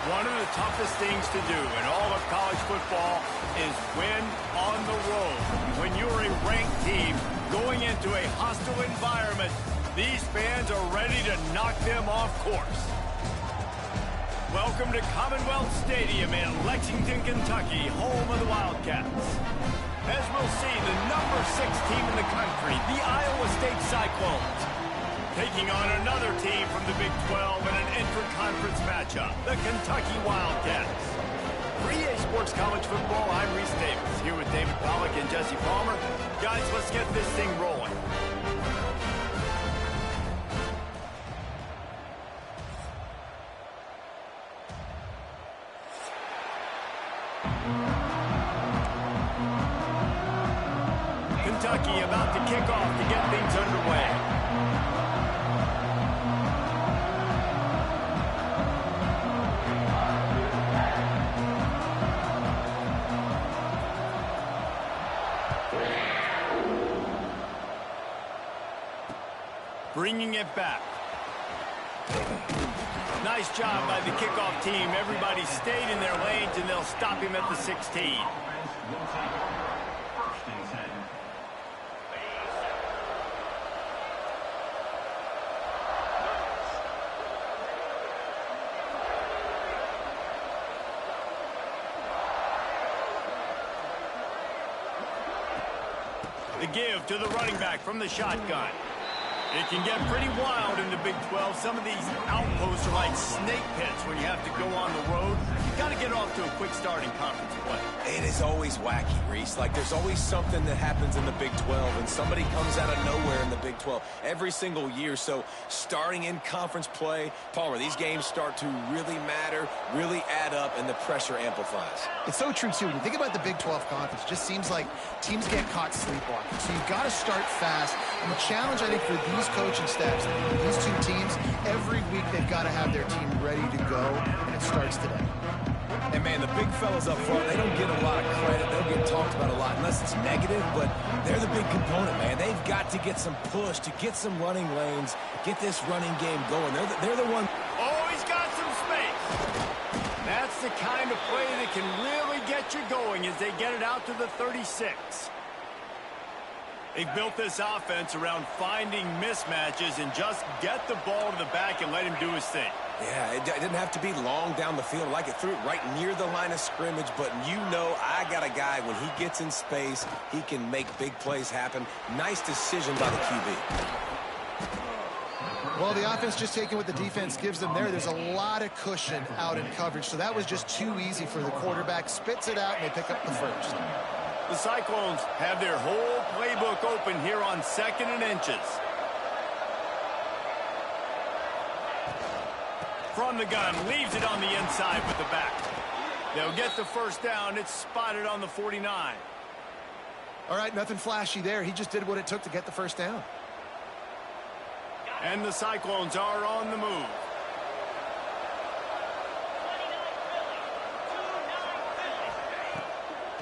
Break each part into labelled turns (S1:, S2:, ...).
S1: One of the toughest things to do in all of college football is win on the road. When you're a ranked team going into a hostile environment, these fans are ready to knock them off course. Welcome to Commonwealth Stadium in Lexington, Kentucky, home of the Wildcats. As we'll see, the number 6 team in the country, the Iowa State Cyclones, taking on another team from the Big 12 in an intra-conference matchup, the Kentucky Wildcats. For EA Sports College Football, I'm Reese Davis, here with David Pollack and Jesse Palmer. Guys, let's get this thing rolling. Kentucky about to kick off to get things underway. Bringing it back. Nice job by the kickoff team. Everybody stayed in their lanes, and they'll stop him at the 16. The give to the running back from the shotgun. It can get pretty wild in the Big 12. Some of these outposts are like snake pits when you have to go on the road. You've got to get off to a quick start in conference play.
S2: It is always wacky, Reese. Like, there's always something that happens in the Big 12, and somebody comes out of nowhere in the Big 12 every single year. So, starting in conference play, Palmer, these games start to really matter, really add up, and the pressure amplifies.
S3: It's so true, too. When you think about the Big 12 conference, it just seems like teams get caught sleepwalking. So, you've got to start fast. And the challenge, I think, for these coaching staffs, these two teams, every week they've got to have their team ready to go, and it starts today.
S2: And, man, the big fellas up front, they don't get a lot of credit. They don't get talked about a lot unless it's negative, but they're the big component, man. They've got to get some push, to get some running lanes, get this running game going. They're the one.
S1: Oh, he's got some space. That's the kind of play that can really get you going as they get it out to the 36. They've built this offense around finding mismatches and just get the ball to the back and let him do his thing.
S2: Yeah, it didn't have to be long down the field. Like, it threw it right near the line of scrimmage, but you know I got a guy, when he gets in space, he can make big plays happen. Nice decision by the QB.
S3: Well, the offense just taking what the defense gives them there. There's a lot of cushion out in coverage, so that was just too easy for the quarterback. Spits it out, and they pick up the first.
S1: The Cyclones have their whole playbook open here on 2nd and inches. From the gun, leaves it on the inside with the back. They'll get the first down. It's spotted on the 49.
S3: All right, nothing flashy there. He just did what it took to get the first down.
S1: And the Cyclones are on the move.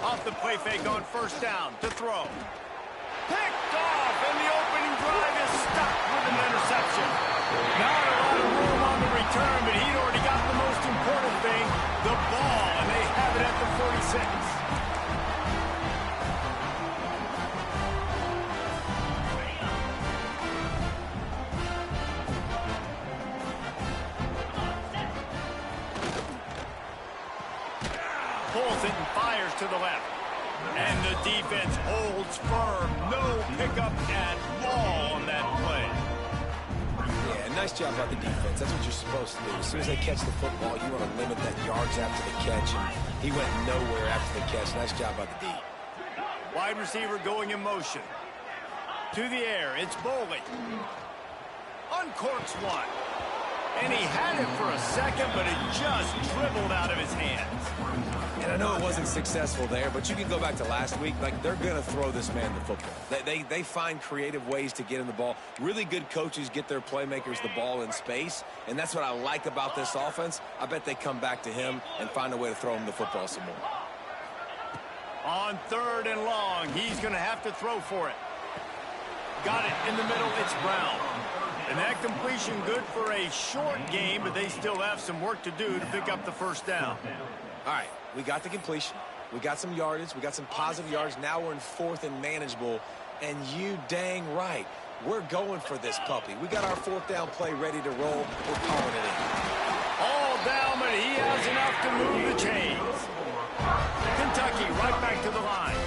S1: Off the play fake on first down to throw. Picked off, and the opening drive is stopped with an interception. Not a lot of room on the return, but he'd already got the most important thing, the ball, and they have it at the 46. Pulls it and fires to the left. And the defense holds firm. No pickup at all on that play.
S2: Yeah, nice job by the defense. That's what you're supposed to do. As soon as they catch the football, you want to limit that yards after the catch. And he went nowhere after the catch. Nice job by the D.
S1: Wide receiver going in motion. To the air, it's Boley. Uncorks one. And he had it for a second, but it just dribbled out of his hands.
S2: And I know it wasn't successful there, but you can go back to last week. Like, they're going to throw this man the football. They find creative ways to get him the ball. Really good coaches get their playmakers the ball in space, and that's what I like about this offense. I bet they come back to him and find a way to throw him the football some more.
S1: On 3rd and long, he's going to have to throw for it. Got it in the middle. It's Brown. And that completion good for a short game, but they still have some work to do to pick up the first down.
S2: All right, we got the completion. We got some yardage. We got some positive yards. Now we're in 4th and manageable. And you dang right, we're going for this puppy. We got our 4th down play ready to roll. We're calling it in.
S1: All down, but he has enough to move the chains. Kentucky right back to the line.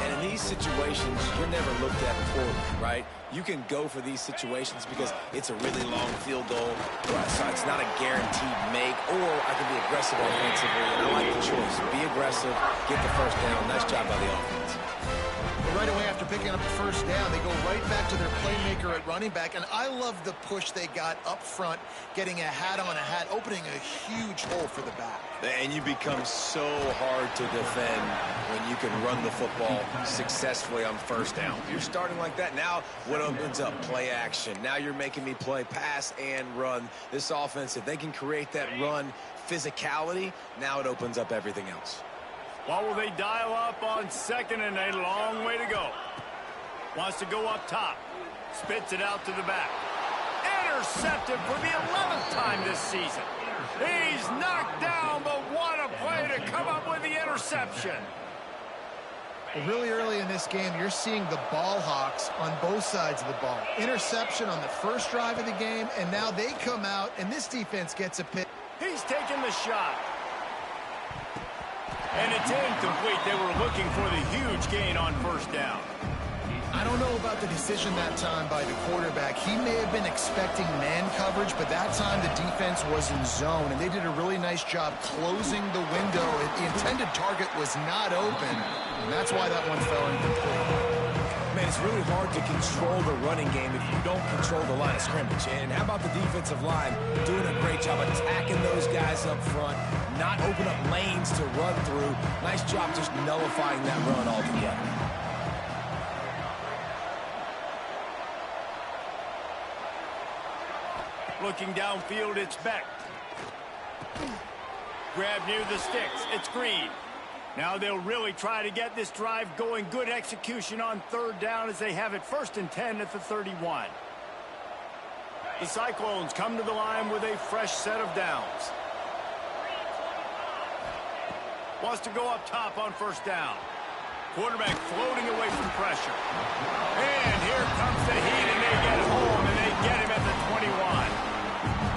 S2: And in these situations, you're never looked at poorly, right? You can go for these situations because it's a really long field goal, so it's not a guaranteed make, or I can be aggressive offensively, and I like the choice. Be aggressive, get the first down. Nice job by the offense.
S3: Right away after picking up the first down, they go right back to their playmaker at running back, and I love the push they got up front, getting a hat on a hat, opening a huge hole for the back.
S2: And you become so hard to defend when you can run the football successfully on first down. You're starting like that. Now what opens up? Play action. Now you're making me play pass and run. This offense, if they can create that run physicality, now it opens up everything else.
S1: What will they dial up on second and a long way to go? Wants to go up top. Spits it out to the back. Intercepted for the 11th time this season. He's knocked down, but what a play to come up with the interception.
S3: Well, really early in this game, you're seeing the ball hawks on both sides of the ball. Interception on the first drive of the game, and now they come out, and this defense gets a pick.
S1: He's taking the shot. And it's incomplete. They were looking for the huge gain on first down.
S3: I don't know about the decision that time by the quarterback. He may have been expecting man coverage, but that time the defense was in zone, and they did a really nice job closing the window. The intended target was not open, and that's why that one fell incomplete.
S2: Man, it's really hard to control the running game if you don't control the line of scrimmage. And how about the defensive line doing a great job attacking those guys up front, not open up lanes to run through. Nice job just nullifying that run altogether.
S1: Looking downfield, it's Beck. Grab near the sticks. It's Green. Now they'll really try to get this drive going. Good execution on third down as they have it 1st and 10 at the 31. The Cyclones come to the line with a fresh set of downs. Wants to go up top on first down. Quarterback floating away from pressure. And here comes the heat, and they get home, and they get him at the 21.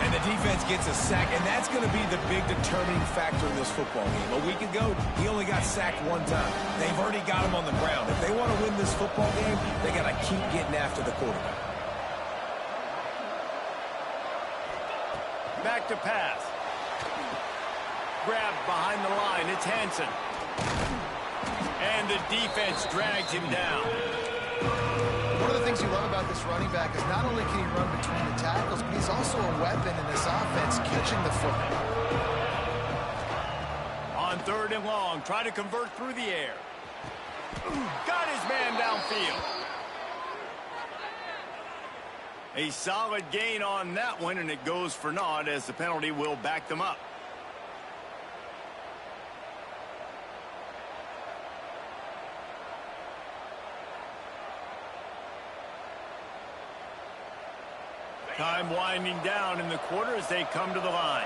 S2: And the defense gets a sack, and that's going to be the big determining factor in this football game. A week ago, he only got sacked one time. They've already got him on the ground. If they want to win this football game, they got to keep getting after the quarterback.
S1: Back to pass. Grabbed behind the line. It's Hansen. And the defense drags him down.
S3: One of the things you love about this running back is not only can he run between the tackles, but he's also a weapon in this offense catching the football.
S1: On 3rd and long, try to convert through the air. Got his man downfield. A solid gain on that one, and it goes for naught as the penalty will back them up. Time winding down in the quarter as they come to the line.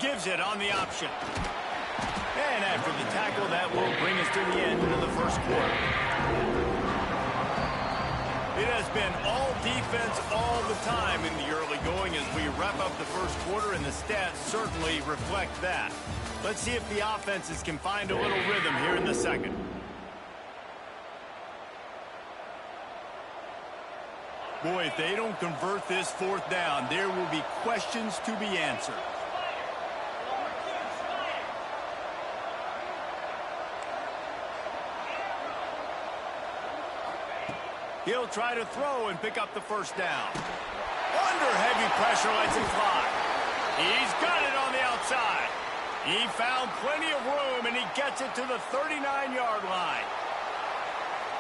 S1: Gives it on the option. And after the tackle, that will bring us to the end of the first quarter. It has been all defense all the time in the early going as we wrap up the first quarter, and the stats certainly reflect that. Let's see if the offenses can find a little rhythm here in the second. Boy, if they don't convert this 4th down, there will be questions to be answered. He'll try to throw and pick up the first down. Under heavy pressure, lets him fly. He's got it on the outside. He found plenty of room, and he gets it to the 39-yard line.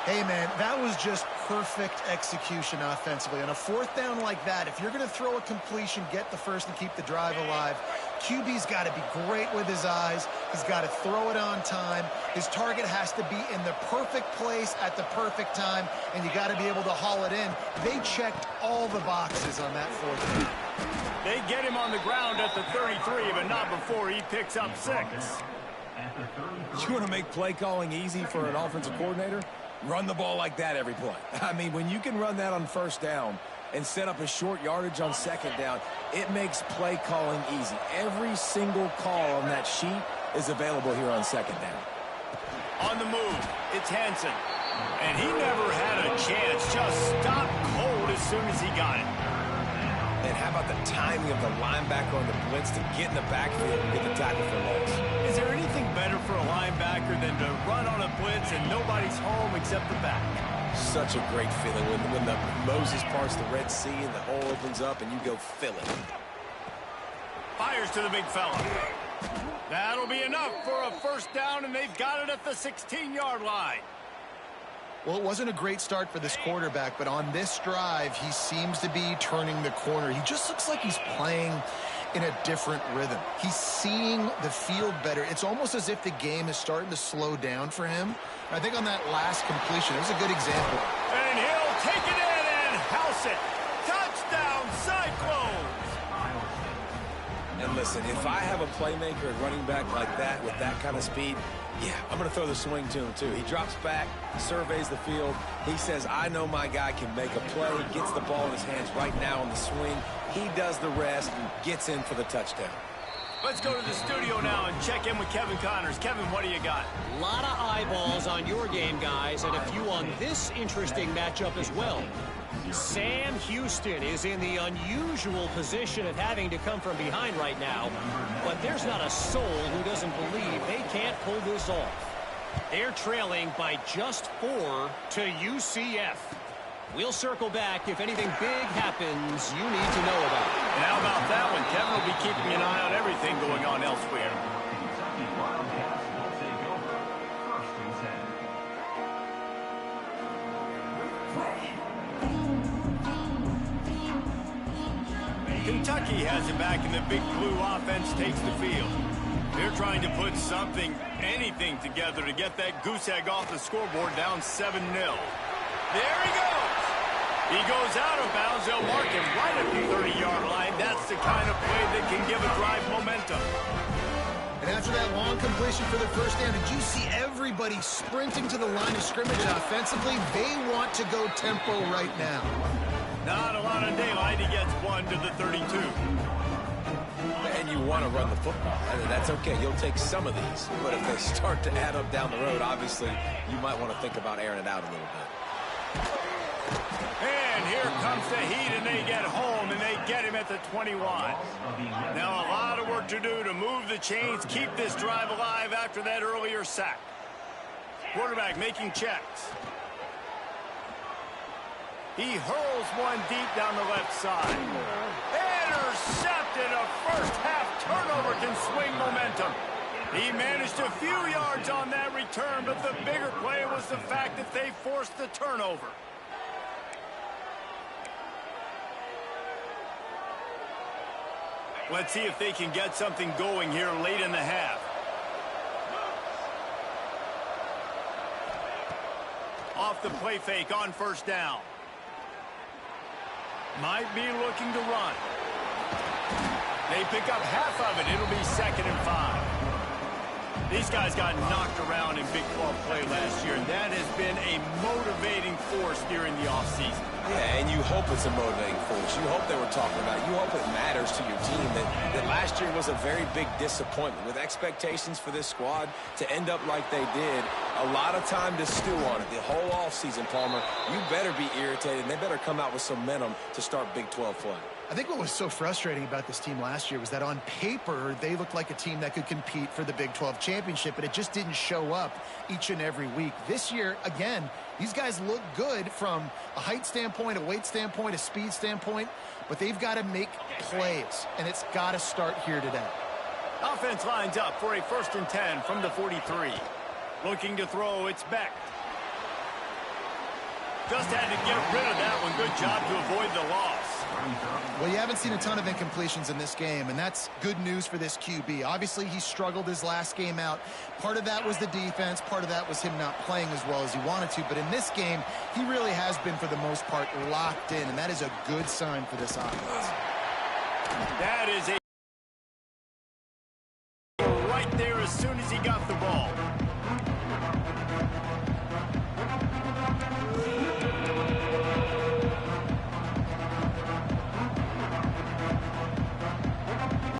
S3: Hey, man, that was just perfect execution offensively. On a fourth down like that, if you're going to throw a completion, get the first and keep the drive alive, QB's got to be great with his eyes. He's got to throw it on time. His target has to be in the perfect place at the perfect time, and you got to be able to haul it in. They checked all the boxes on that fourth down.
S1: They get him on the ground at the 33, but not before he picks up 6.
S2: You want to make play calling easy for an offensive coordinator? Run the ball like that every play. I mean, when you can run that on first down and set up a short yardage on second down, it makes play calling easy. Every single call on that sheet is available here on second down.
S1: On the move, it's Hansen. And he never had a chance. Just stopped cold as soon as he got it.
S2: And how about the timing of the linebacker on the blitz to get in the backfield and get the tackle for loss?
S1: Is there anything better for a linebacker than to run on a blitz and nobody's home except the back?
S2: Such a great feeling when the Moses parts the Red Sea and the hole opens up and you go fill it.
S1: Fires to the big fella. That'll be enough for a first down, and they've got it at the 16-yard line.
S3: Well, it wasn't a great start for this quarterback, but on this drive, he seems to be turning the corner. He just looks like he's playing in a different rhythm. He's seeing the field better. It's almost as if the game is starting to slow down for him. I think on that last completion, it was a good example.
S1: And he'll take it in and house it. Touchdown, Cyclones!
S2: And listen, if I have a playmaker at running back like that with that kind of speed, yeah, I'm going to throw the swing to him too. He drops back, surveys the field. He says, I know my guy can make a play, gets the ball in his hands right now on the swing. He does the rest and gets in for the touchdown.
S1: Let's go to the studio now and check in with Kevin Connors. Kevin, what do you got?
S4: A lot of eyeballs on your game, guys, and a few on this interesting matchup as well. Sam Houston is in the unusual position of having to come from behind right now, but there's not a soul who doesn't believe they can't pull this off. They're trailing by just 4 to UCF. We'll circle back if anything big happens you need to know about.
S1: And how about that one? Kevin will be keeping an eye on everything going on elsewhere. Kentucky has it back, and the Big Blue offense takes the field. They're trying to put something, anything together to get that goose egg off the scoreboard down 7-0. There he goes. He goes out of bounds. They'll mark him right at the 30-yard line. That's the kind of play that can give a drive momentum.
S3: And after that long completion for the first down, did you see everybody sprinting to the line of scrimmage offensively? They want to go tempo right now.
S1: Not a lot of daylight. He gets 1 to the 32.
S2: And you want to run the football. I mean, that's okay. You'll take some of these. But if they start to add up down the road, obviously, you might want to think about airing it out a little bit.
S1: And here comes the heat, and they get home, and they get him at the 21. Now a lot of work to do to move the chains, keep this drive alive after that earlier sack. Quarterback making checks. He hurls one deep down the left side. Intercepted. A first-half turnover can swing momentum. He managed a few yards on that return, but the bigger play was the fact that they forced the turnover. Let's see if they can get something going here late in the half. Off the play fake on first down. Might be looking to run. They pick up half of it. It'll be 2nd and 5. These guys got knocked around in Big 12 play last year, and that has been a motivating force during the offseason.
S2: Yeah, and you hope it's a motivating force. You hope they were talking about it. You hope it matters to your team that last year was a very big disappointment. With expectations for this squad to end up like they did, a lot of time to stew on it. The whole offseason, Palmer, you better be irritated, and they better come out with some momentum to start Big 12 play.
S3: I think what was so frustrating about this team last year was that on paper, they looked like a team that could compete for the Big 12 championship, but it just didn't show up each and every week. This year, again, these guys look good from a height standpoint, a weight standpoint, a speed standpoint, but they've got to make plays, and it's got to start here today.
S1: Offense lines up for a 1st and 10 from the 43. Looking to throw, it's Beck. Just had to get rid of that one. Good job to avoid the loss.
S3: Well, you haven't seen a ton of incompletions in this game, and that's good news for this QB. Obviously, he struggled his last game out. Part of that was the defense. Part of that was him not playing as well as he wanted to. But in this game, he really has been, for the most part, locked in, and that is a good sign for this offense.
S1: That is a right there as soon as he got